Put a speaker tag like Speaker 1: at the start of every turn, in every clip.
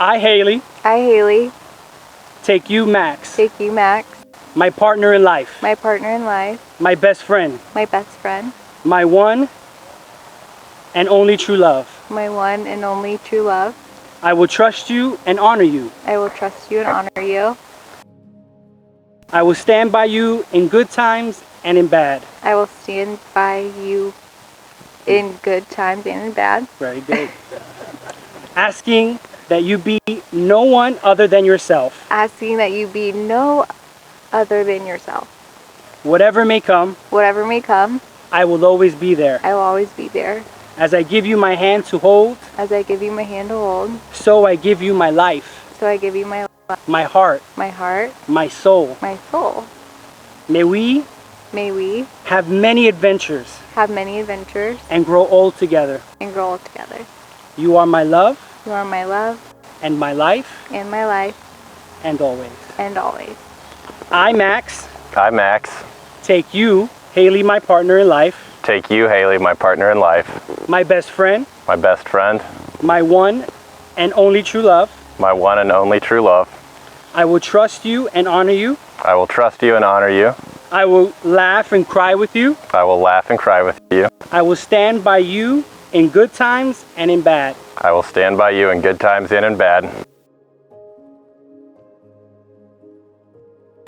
Speaker 1: I, Haley,
Speaker 2: I, Haley,
Speaker 1: take you, Max,
Speaker 2: take you, Max,
Speaker 1: my partner in life,
Speaker 2: my partner in life,
Speaker 1: my best friend,
Speaker 2: my best friend,
Speaker 1: my one and only true love.
Speaker 2: my one and only true love.
Speaker 1: I will trust you and honor you.
Speaker 2: I will trust you and honor you.
Speaker 1: I will stand by you in good times and in bad.
Speaker 2: I will stand by you in good times and in bad.
Speaker 1: Very good. Asking that you be no one other than yourself.
Speaker 2: Asking that you be no other than yourself.
Speaker 1: Whatever may come,
Speaker 2: whatever may come,
Speaker 1: I will always be there.
Speaker 2: I will always be there.
Speaker 1: As I give you my hand to hold,
Speaker 2: as I give you my hand to hold,
Speaker 1: so I give you my life,
Speaker 2: so I give you my life,
Speaker 1: my heart, my soul,
Speaker 2: my soul.
Speaker 1: May we
Speaker 2: have
Speaker 1: many adventures,
Speaker 2: and
Speaker 1: grow old together. You are my love, and my life, and always. I, Max, take you, Haley, my partner in life, my best friend, my one and only true love. I will trust you and honor you. I will laugh and cry with you. I will stand by you in good times and in bad.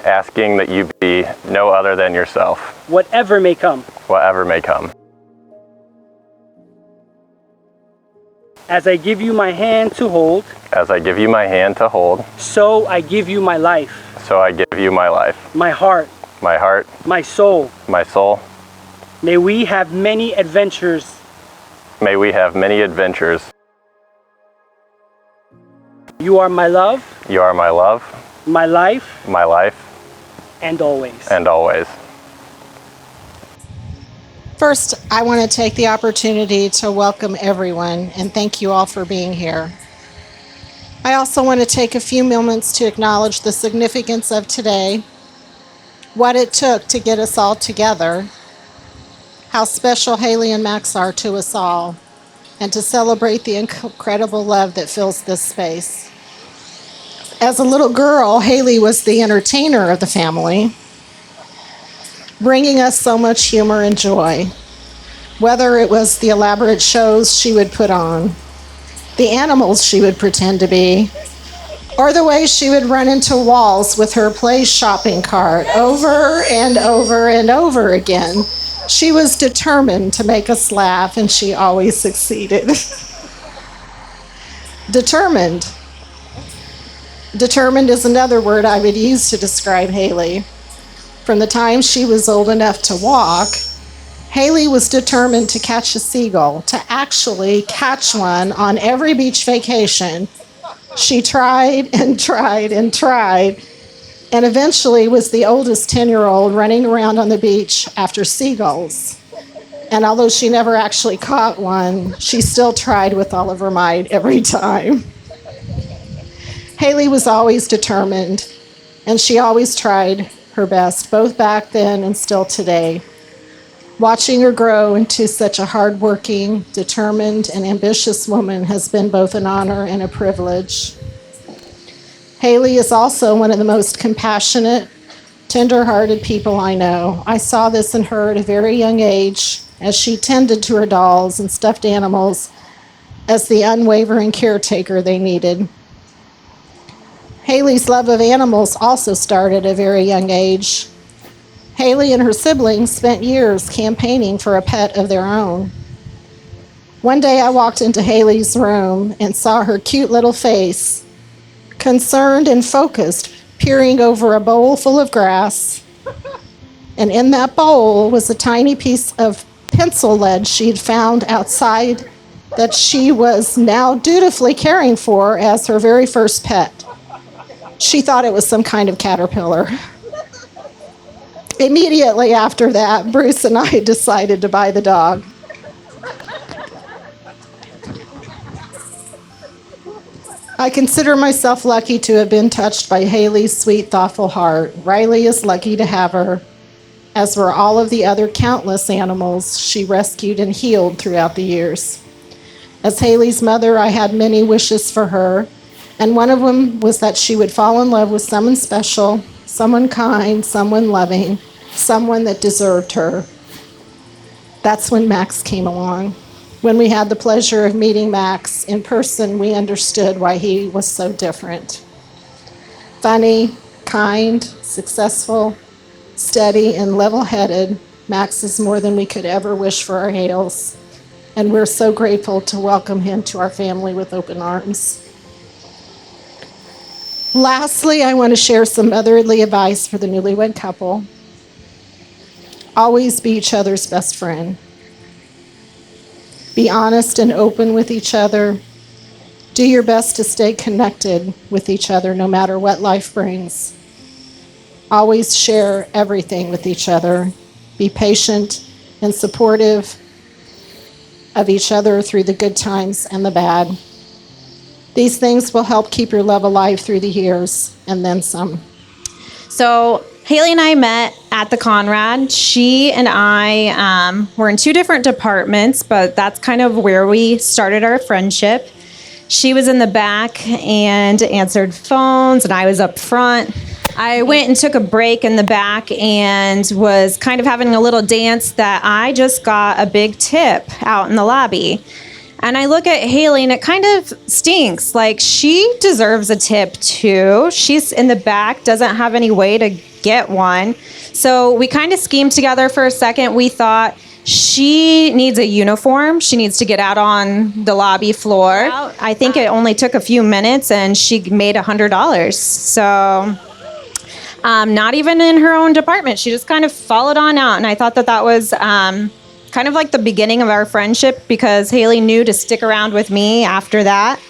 Speaker 3: Asking that you be no other than yourself.
Speaker 1: Whatever may come. As I give you my hand to hold, so I give you my life, my heart, my soul. May we have many adventures. You are my love, my life, and always.
Speaker 4: First, I want to take the opportunity to welcome everyone and thank you all for being here. I also want to take a few moments to acknowledge the significance of today, what it took to get us all together, how special Haley and Max are to us all, and to celebrate the incredible love that fills this space. As a little girl, Haley was the entertainer of the family, bringing us so much humor and joy, whether it was the elaborate shows she would put on, the animals she would pretend to be, or the way she would run into walls with her play shopping cart over and over and over again. She was determined to make us laugh, and she always succeeded. Determined is another word I would use to describe Haley. From the time she was old enough to walk, Haley was determined to catch a seagull, to actually catch one on every beach vacation. She tried and tried and tried, and eventually was the oldest 10-year-old running around on the beach after seagulls. And although she never actually caught one, she still tried with all of her might every time. Haley was always determined, and she always tried her best, both back then and still today. Watching her grow into such a hardworking, determined, and ambitious woman has been both an honor and a privilege. Haley is also one of the most compassionate, tender-hearted people I know. I saw this in her at a very young age as she tended to her dolls and stuffed animals as the unwavering caretaker they needed. Haley's love of animals also started at a very young age. Haley and her siblings spent years campaigning for a pet of their own. One day I walked into Haley's room and saw her cute little face, concerned and focused, peering over a bowl full of grass. And in that bowl was a tiny piece of pencil lead she'd found outside that she was now dutifully caring for as her very first pet. She thought it was some kind of caterpillar. Immediately after that, Bruce and I decided to buy the dog. I consider myself lucky to have been touched by Haley's sweet, thoughtful heart. Riley is lucky to have her, as were all of the other countless animals she rescued and healed throughout the years. As Haley's mother, I had many wishes for her, And one of them was that she would fall in love with someone special, someone kind, someone loving, someone that deserved her. That's when Max came along. When we had the pleasure of meeting Max in person, we understood why he was so different. Funny, kind, successful, steady, and level-headed, Max is more than we could ever wish for our Hales. And we're so grateful to welcome him to our family with open arms. Lastly, I want to share some motherly advice for the newlywed couple. Always be each other's best friend. Be honest and open with each other. Do your best to stay connected with each other no matter what life brings. Always share everything with each other. Be patient and supportive of each other through the good times and the bad. These things will help keep your love alive through the years and then some.
Speaker 5: So Haley and I met at the Conrad. She and I were in 2 different departments, but that's kind of where we started our friendship. She was in the back and answered phones, and I was up front. I went and took a break in the back and was kind of having a little dance that I just got a big tip out in the lobby. And I look at Haley and it kind of stinks. Like, she deserves a tip too. She's in the back, doesn't have any way to get one. So we kind of schemed together for a second. We thought, she needs a uniform. She needs to get out on the lobby floor. I think it only took a few minutes and she made $100. So not even in her own department. She just kind of followed on out. And I thought that that was kind of like the beginning of our friendship, because Haley knew to stick around with me after that.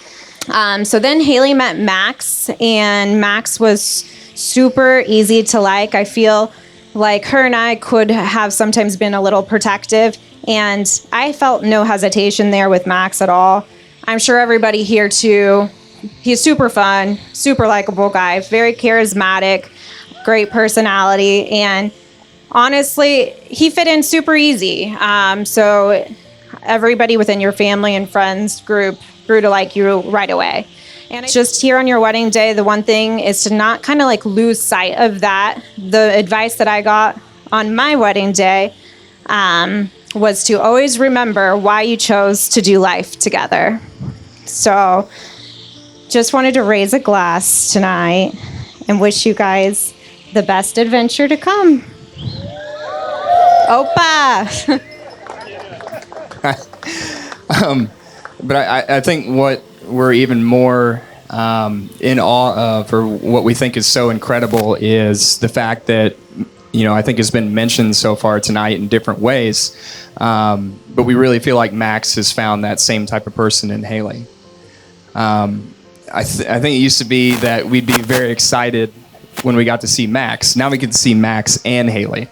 Speaker 5: So then Haley met Max, and Max was super easy to like. I feel like her and I could have sometimes been a little protective, and I felt no hesitation there with Max at all. I'm sure everybody here too. He's super fun, super likable guy, very charismatic, great personality, and honestly, he fit in super easy. So everybody within your family and friends group grew to like you right away. And just here on your wedding day, the one thing is to not kind of like lose sight of that. The advice that I got on my wedding day was to always remember why you chose to do life together. So just wanted to raise a glass tonight and wish you guys the best adventure to come. Opa!
Speaker 6: But I think what we're even more in awe of, or what we think is so incredible, is the fact that, I think has been mentioned so far tonight in different ways, but we really feel like Max has found that same type of person in Haley. I think it used to be that we'd be very excited when we got to see Max. Now we get to see Max and Haley.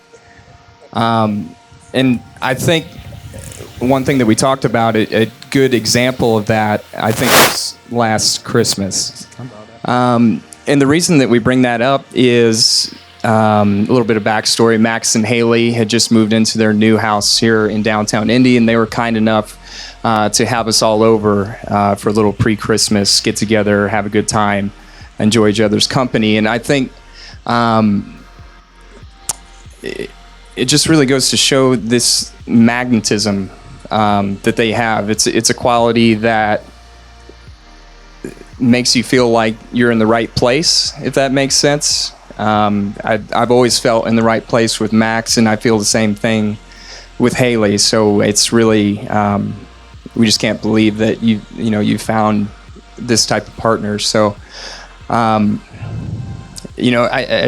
Speaker 6: And I think one thing that we talked about, a good example of that, I think, was last Christmas. And the reason that we bring that up is a little bit of backstory. Max and Haley had just moved into their new house here in downtown Indy, and they were kind enough to have us all over for a little pre-Christmas get-together, have a good time, enjoy each other's company. And I think it just really goes to show this magnetism that they have. It's a quality that makes you feel like you're in the right place, if that makes sense. I've always felt in the right place with Max, and I feel the same thing with Haley. So it's really, we just can't believe that you found this type of partner. So, I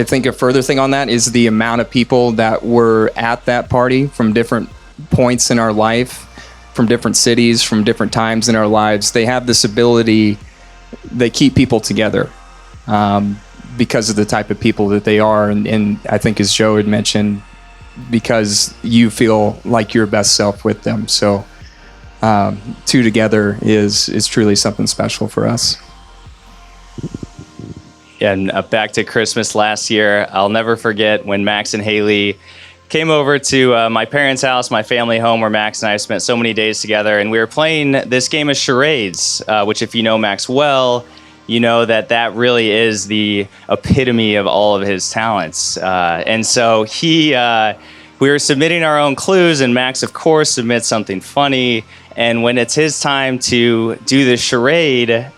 Speaker 6: think a further thing on that is the amount of people that were at that party from different points in our life, from different cities, from different times in our lives. They have this ability, they keep people together because of the type of people that they are. And I think, as Joe had mentioned, because you feel like your best self with them. So 2 together is truly something special for us.
Speaker 3: And back to Christmas last year, I'll never forget when Max and Haley came over to my parents' house, my family home, where Max and I spent so many days together. And we were playing this game of charades, which, if you know Max well, you know that really is the epitome of all of his talents. And so we were submitting our own clues, and Max, of course, submits something funny. And when it's his time to do the charade,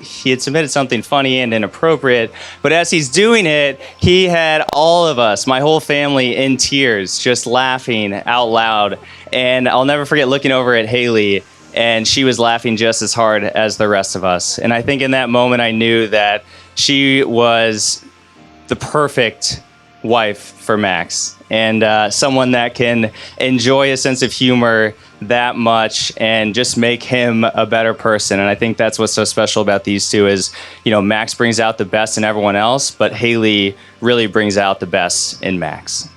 Speaker 3: he had submitted something funny and inappropriate, but as he's doing it, he had all of us, my whole family, in tears, just laughing out loud. And I'll never forget looking over at Haley, and she was laughing just as hard as the rest of us. And I think in that moment, I knew that she was the perfect wife for Max, and someone that can enjoy a sense of humor that much and just make him a better person. And I think that's what's so special about these two is, you know, Max brings out the best in everyone else, but Haley really brings out the best in Max.